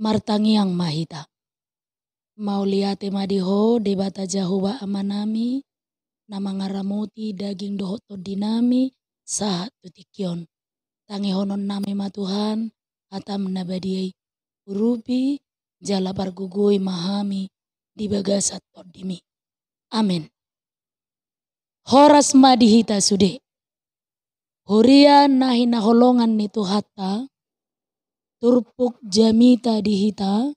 martangiang mahita. Mauliate madiho debata jahuba amanami namangaramuti daging dohoto dinami sahat tutikyon. Tangihonon nami matuhan atam nabadiai urupi jala pargugui mahami di bagasat todimi. Amin. Horas madihita sude. Huria nahi naholongan ni Tuhata, turpuk jamita dihita,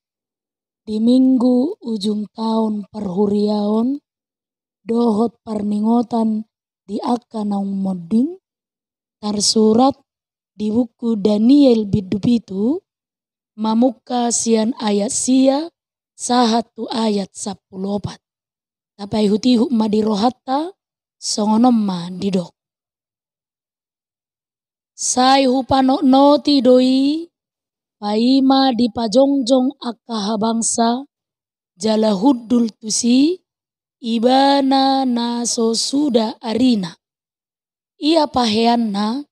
di minggu ujung tahun perhuriaon, dohot parningotan di naung modding, tersurat di buku Daniel bidupitu, mamuka sian ayat sia, sahatu ayat 10. Tapai hutihu madirohatta, songonomma didok. Sai hupano noti doi, paima di pajongjong akahabangsa, jala huddul tusi, ibana naso suda arina. Ia paheanna,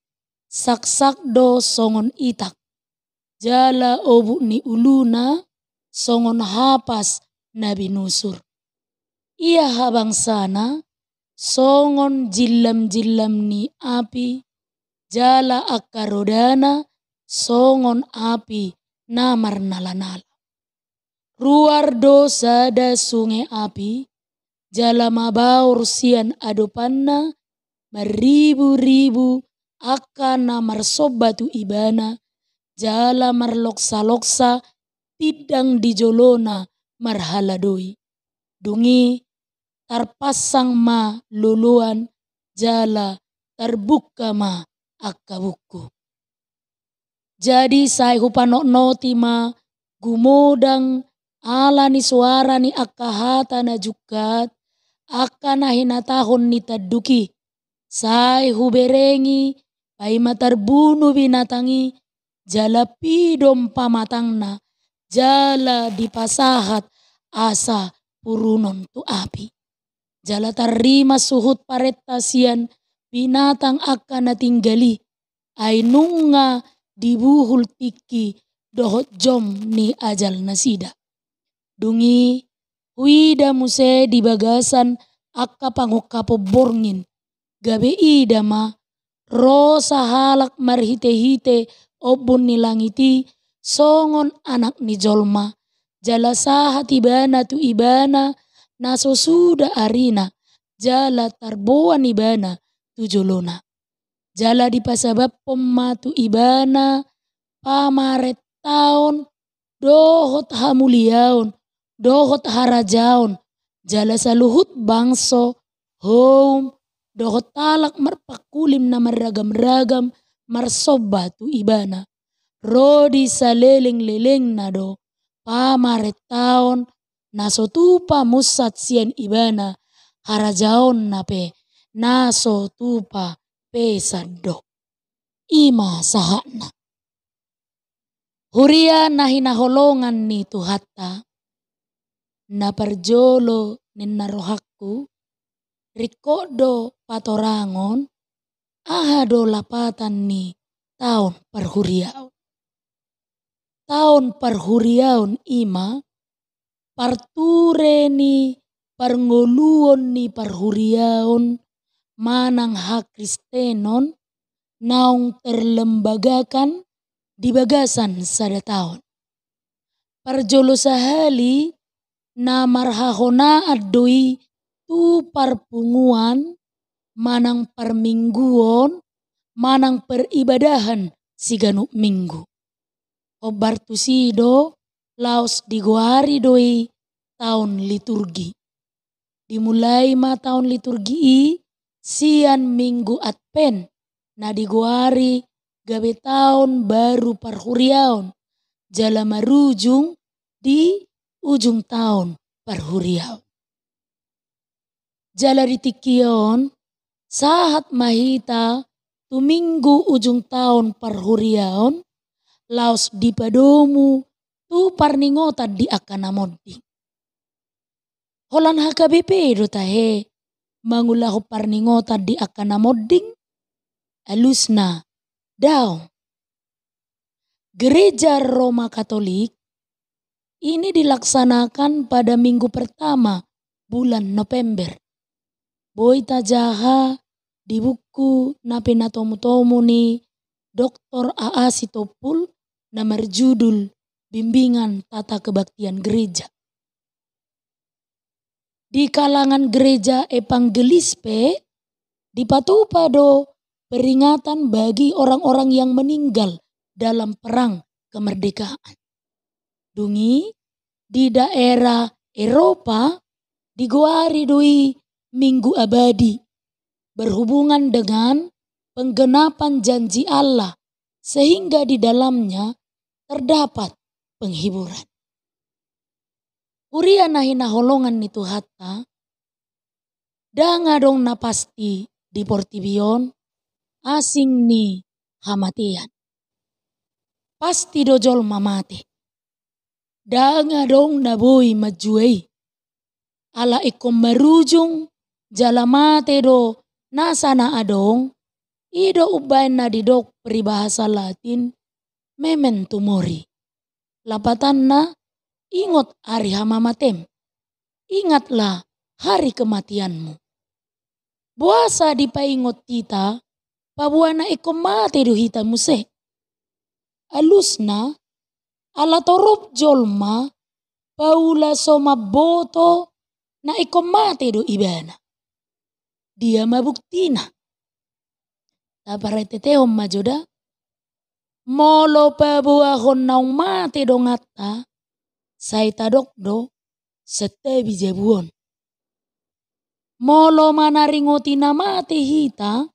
sak do songon itak. Jala obu ni uluna, songon hapas nabi nusur. Ia habangsana, songon jillam ni api, jala akarodana, songon api namar nala-nala. Ruar dosa da sungai api, jala mabaur sian adopanna, maribu-ribu akan namar sobatu ibana, jala marloksa-loksa, pidang di jolona marhaladoi. Dungi tarpasang ma luluan, jala terbuka ma akabuku. Jadi sai hupano noti ma gumodang ala ni suara ni akahata na jukat akana hinatahon ni taduki. Sai huberengi paima terbunuh binatangi jala pidom pamatangna jala dipasahat asa purunon tu api. Jala tarima suhut paretasian binatang akan tinggali ainunga dibuhul tiki dohot jom ni ajal nasida. Dungi huida muse di bagasan akka pangukapo borngin gabe ida ma rosa halak marhite-hite obun ni langiti songon anak ni jolma jala sahat ibana tu ibana naso suda arina jala tarboan ibana tu jolona. Jala di pasabab pematu ibana pamaret taon dohot hamuliaon dohot harajaon jala saluhut bangso home dohot talak marpakulim na maragam-ragam marsoba tu ibana rodi saleleng-leleng na do pamaret taon naso tupa musat sian ibana harajaon nape naso tupa pesado. Ima sahana. Huria nahi naholongan ni Tuhata. Na parjolo ninna rohakku. Rikodo patorangon. Ahado lapatan ni tahun perhuriaon. Tahun perhuriaon ima. Parture ni parngoluon ni perhuriaon. Manang hak Kristenon naung terlembagakan di bagasan sada tahun. Parjolo sahali na marhahona adoi tu parpunguan manang permingguon manang peribadahan siganu minggu. Obar tusido laos digoari doi tahun liturgi. Dimulai ma tahun liturgi sian minggu Advent na digoari gabe tahun baru perhuriaon jala marujung di ujung tahun perhuriaon. Jala ditikion sahat mahita tu minggu ujung tahun perhuriaon laos dipadomu tu parningotan di akana modding. Holan HKBP do tahe mangulahu parningotan di akana modding alusna daong. Gereja Roma Katolik Ini dilaksanakan pada minggu pertama bulan November. Boita jaha di buku napena tomu-tomu ni Dr. A.A. Sitopul nama judul Bimbingan Tata Kebaktian Gereja. Di kalangan gereja evangelispe dipatupado peringatan bagi orang-orang yang meninggal dalam perang kemerdekaan. Dungi di daerah Eropa digoari doi Minggu Abadi berhubungan dengan penggenapan janji Allah sehingga di dalamnya terdapat penghiburan. Uria nahina holongan nitu hatta danga dong na pasti di Portibion asing ni hamatian. Pasti dojol mamate. Danga dong na boy majuei. Ala ikom marujung jalamate do nasana adong. Ido ubain na didok peribahasa Latin memento mori. Lapatan na ingot hari hamamatem. Ingatlah hari kematianmu. Buasa dipaingot kita, pabuana ikom mate do hita muse. Alusna, ala torop jolma, paula soma boto na ikom mate do ibana. Dia mabuktina. Taparete teom majoda. Molo pabuahon naung mate do ngata, saita dokdo sete bijabuon. Molo manaringoti na mate hita,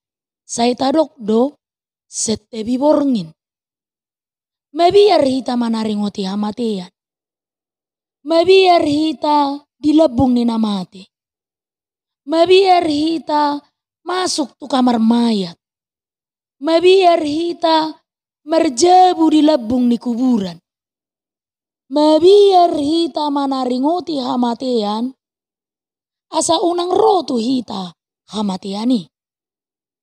saita dokdo sete biborngin. Mabiar hita manaringoti hamatean. Mabiar hita dilebung ni namate. Mabiar hita masuk tu kamar mayat. Mabiar hita merjabu dilebung ni kuburan. Mabiar hita manaringoti hamatean. Asa unang rotu hita hamateani.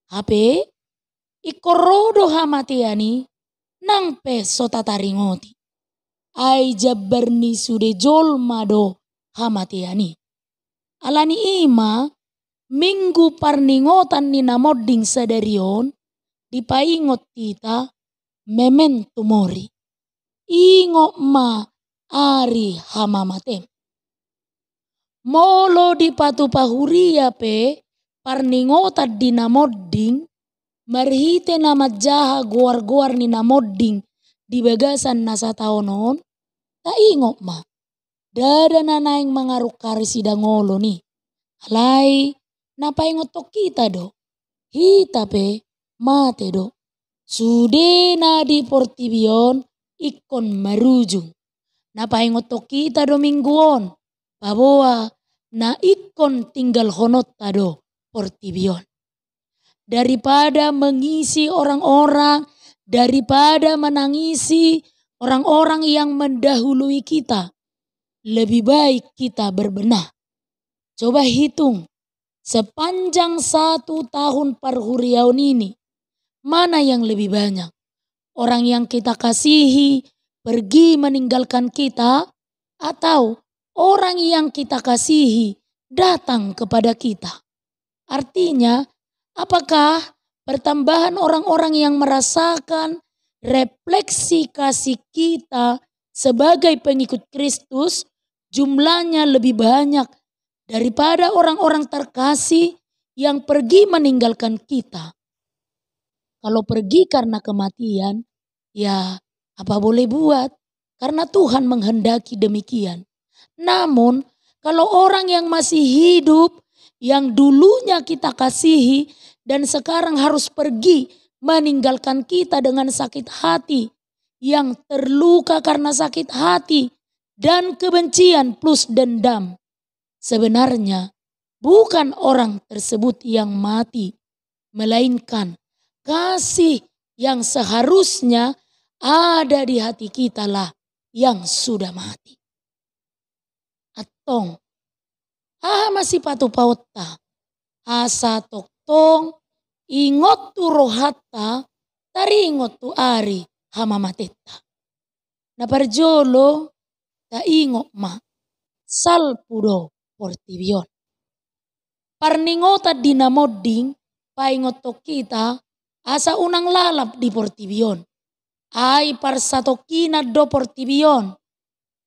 Hape ikorodo hamateani. Nang peso tataringoti. Ai jabarni sude jolma do hamatiani. Alani ima minggu parningotan ni namodding sadarion dipaingot tita memento mori. Ingo ma ari hamamatem. Molo dipatupahuria pe parningotan di namodding marhite nama jaha goar-goar ni namodding di bagasan nasa taonon, ta ingok ma. Dada nanaing mangaruk kari sidangolo ni. Alai, napaingot to kita do. Hita pe, mate do. Sudena di Portibion, ikon marujung. Napaingot to kita do mingguon. Paboa, na ikon tinggal honot do Portibion. Daripada mengisi orang-orang, daripada menangisi orang-orang yang mendahului kita, lebih baik kita berbenah. Coba hitung, sepanjang 1 tahun perhuriaun ini, mana yang lebih banyak? Orang yang kita kasihi pergi meninggalkan kita, atau orang yang kita kasihi datang kepada kita? Artinya, apakah pertambahan orang-orang yang merasakan refleksi kasih kita sebagai pengikut Kristus jumlahnya lebih banyak daripada orang-orang terkasih yang pergi meninggalkan kita? Kalau pergi karena kematian, ya apa boleh buat? Karena Tuhan menghendaki demikian. Namun kalau orang yang masih hidup, yang dulunya kita kasihi dan sekarang harus pergi meninggalkan kita dengan sakit hati, yang terluka karena sakit hati dan kebencian plus dendam. Sebenarnya bukan orang tersebut yang mati, melainkan kasih yang seharusnya ada di hati kita lah yang sudah mati. Atong masih patu pauta. Asa toktong ingot tu rohatta tari ingot tu ari hama mateta. Na parjolo taingo ma salpudo portibion. Parningota dinamoding paingoto kita asa unang lalap di portibion. Ay parsatokina do portibion.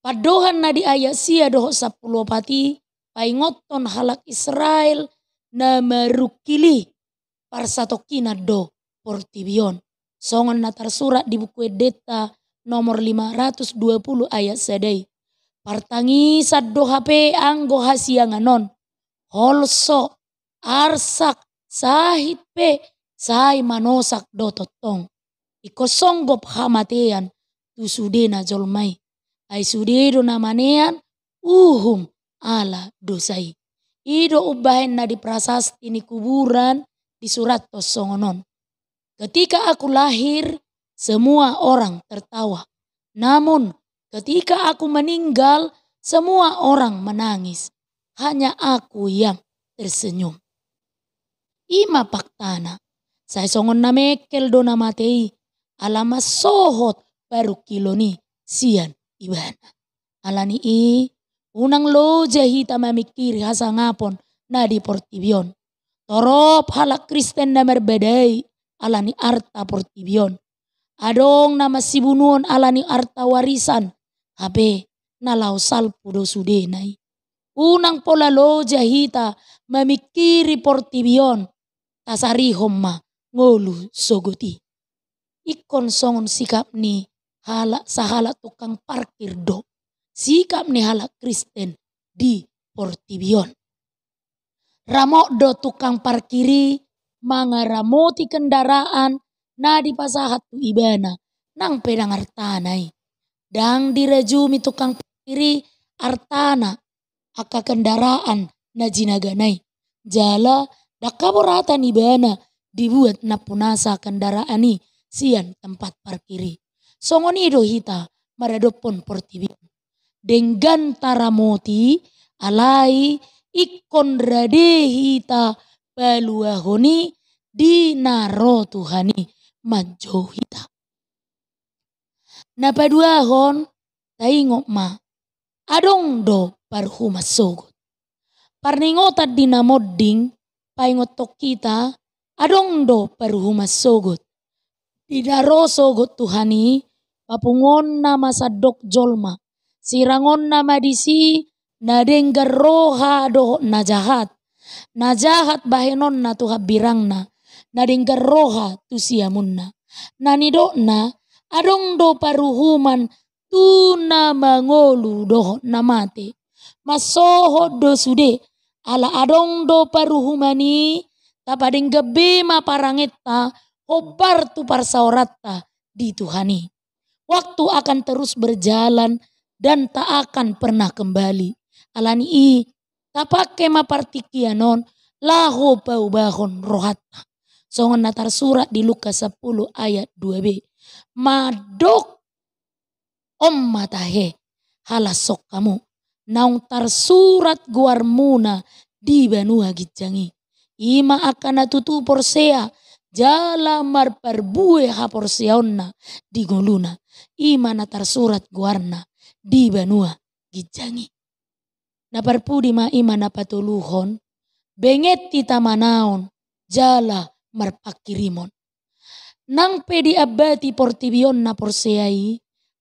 Padohan na di ayasia doho 10 pati paingoton halak Israel na marukili parsatokina do portibion. Songon na tersurat di buku Edeta nomor 520 ayat sadai. Partangisat do HP anggo hasianganon. Holso arsak sahit pe say manosak do totong. Iko songgop hamatean tu sudena jolmai. Ay sudedo namanean ala dosai. Ido ubahen na di prasasti ni kuburan di surat to songonon. Ketika aku lahir semua orang tertawa. Namun ketika aku meninggal semua orang menangis. Hanya aku yang tersenyum. Ima paktana. Saya songon na mekel do na matei. Alama sohot baru kiloni sian ibana. Alani unang loja hita mamikiri hasa ngapon na di portibion. Torop halak Kristen na merbedai alani arta portibion. Adong nama sibunuon alani arta warisan. Habe nalau salpu do sudenai. Unang pola loja hita mamikiri portibion. Tasarihom ma ngolu sogoti. Ikon songon sikap ni sahala tukang parkir do. Sikap ni halak Kristen di portibion. Ramok do tukang parkiri mangaramoti kendaraan na di pasahat tu ibana nang pedang artanai. Dang dirajumi tukang parkiri artana aka kendaraan na jinaganai. Jala dakaboratan ibana dibuat na punasa kendaraan ni sian tempat parkiri. Songon ido hita maradopon portibion. Denggan taramoti alai ikon rade hita baluahoni di naro Tuhani manjo hita. Napaduahon taingok ma adong do parhuma sogot. Parningotat dinamodding paingotok kita adong do parhuma sogot. Didaro sogot Tuhani papungon na masadok jolma. Sirangon na madisi na denggar roha do na jahat. Na jahat bahenon na tuha birang na. Na denggar roha tu siamun na. Na nidok na adong do paruhuman tu na mangolu do na mate. Masoho do sude ala adong do paruhumani tapadeng gebema parangetta obar tu parsaorata di Tuhani. Waktu akan terus berjalan dan tak akan pernah kembali. Alani tapake mapartikianon laho paubahon rohatta. Songon natar surat di Lukas 10 ayat 2b. Madok matahe halasok kamu. Naung tar surat guarmuna di banua gijangi. Ima akan natutu porsea jala marparbue ha porseonna di goluna. Ima natar surat guarna di banua gijangi. Naparpudi ma ima napatuluhon benget tita manaon jala marpakirimon. Nang pedi abati portibion na porseai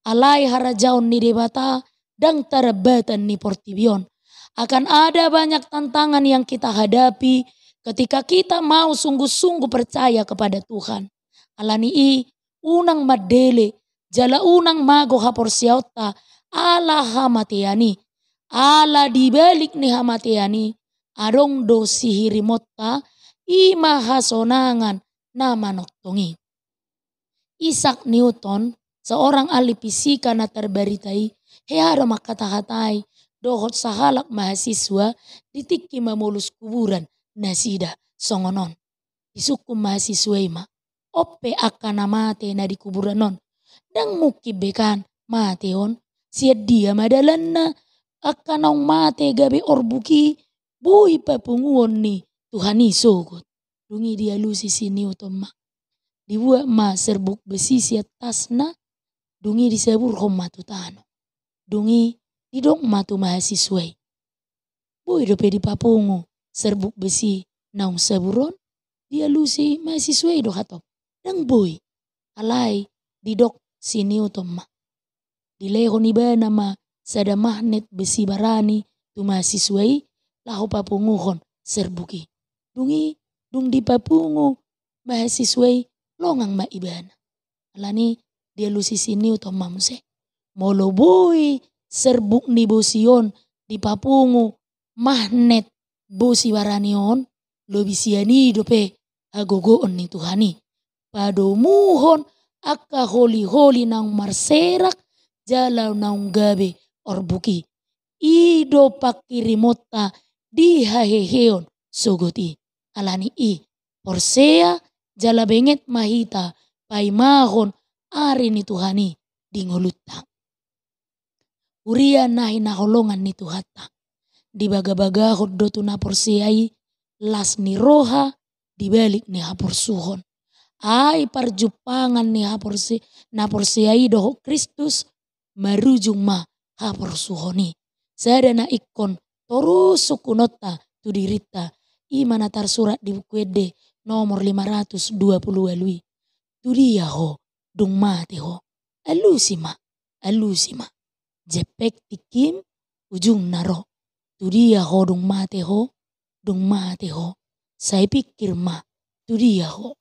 alai harajaon ni debata dan tarabatan ni portibion. Akan ada banyak tantangan yang kita hadapi ketika kita mau sungguh-sungguh percaya kepada Tuhan. Alani unang madele jala unang mago haporsiauta ala hamatiani. Ala dibalik ni hamatiani adong do sihirimota ima hasonangan nama noktongi. Isaac Newton seorang ahli fisika na terbaritai heado makatahatai dohot sahalak mahasiswa ditiki mamulus kuburan nasida songonon. Isukum mahasiswa ima ope akan mate na di kuburan non. Dang mukibekan mateon siad dia madalan na akanong mate gabi orbuki boy papunguon ni Tuhani sogot. Dungi dia lusi si Newton ma. Dibuat ma serbuk besi si atas na dungi disebur homa tutano. Dungi Idok matu mahasiswai. Boy dope di papungu serbuk besi naung saburon. Dia lusi mahasiswai do hatop. Dang boy. Alai didok sini utoma. Dileho ni ba nama sada magnet besi barani tu mahasiswai lahu papunguhon serbuki. Dung di papungu mahasiswai longang ma ibana. Alani dia lusi sini utoma muse. Molo boy serbuk ni bosion di papungu magnet bosi baranion lobi siani dope agogoon ni Tuhani. Padomuhon akka holi-holi nang marserak jalaw naung gabe orbuki. Ido pakirimota di haheheon sogoti. Alani porsea jala benget mahita paimahon ari ni Tuhani dingolutang. Uria nahi naholongan ni Tuhata. Di baga-baga do na porseai las ni roha dibalik ni haporsuhon. Ai parjupangan ni na porseai doho Kristus marujung ma haporsuhoni. Sada na ikon terus sukunota tu dirita. Imana tarsurat di buku ede nomor 520 alui. Tu dia ho dung mate ho. Alusima. Jepek tikim ujung naro. Tu dia ho dung mate ho. Saya pikir tu dia ho.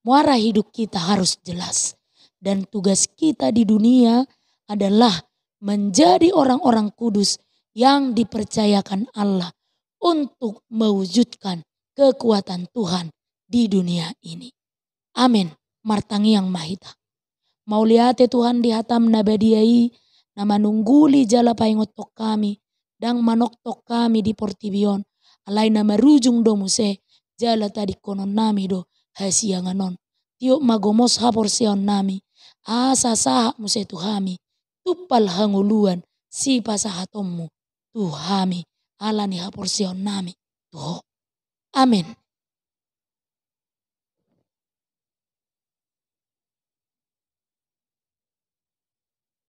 Muara hidup kita harus jelas. Dan tugas kita di dunia adalah menjadi orang-orang kudus yang dipercayakan Allah untuk mewujudkan kekuatan Tuhan di dunia ini. Amin. Martangi yang mahita. Mauliate Tuhan di hatam nabadiai na manungguli jala paingotok kami dang manoktok kami di Portibion alai na marujung do muse jala tadi konon nami do hasianganon tiok magomos haporseon nami asa saha muse tuhami tupal hanguluan si pasahatommu tuhami alani haporseon nami tuho. Amin.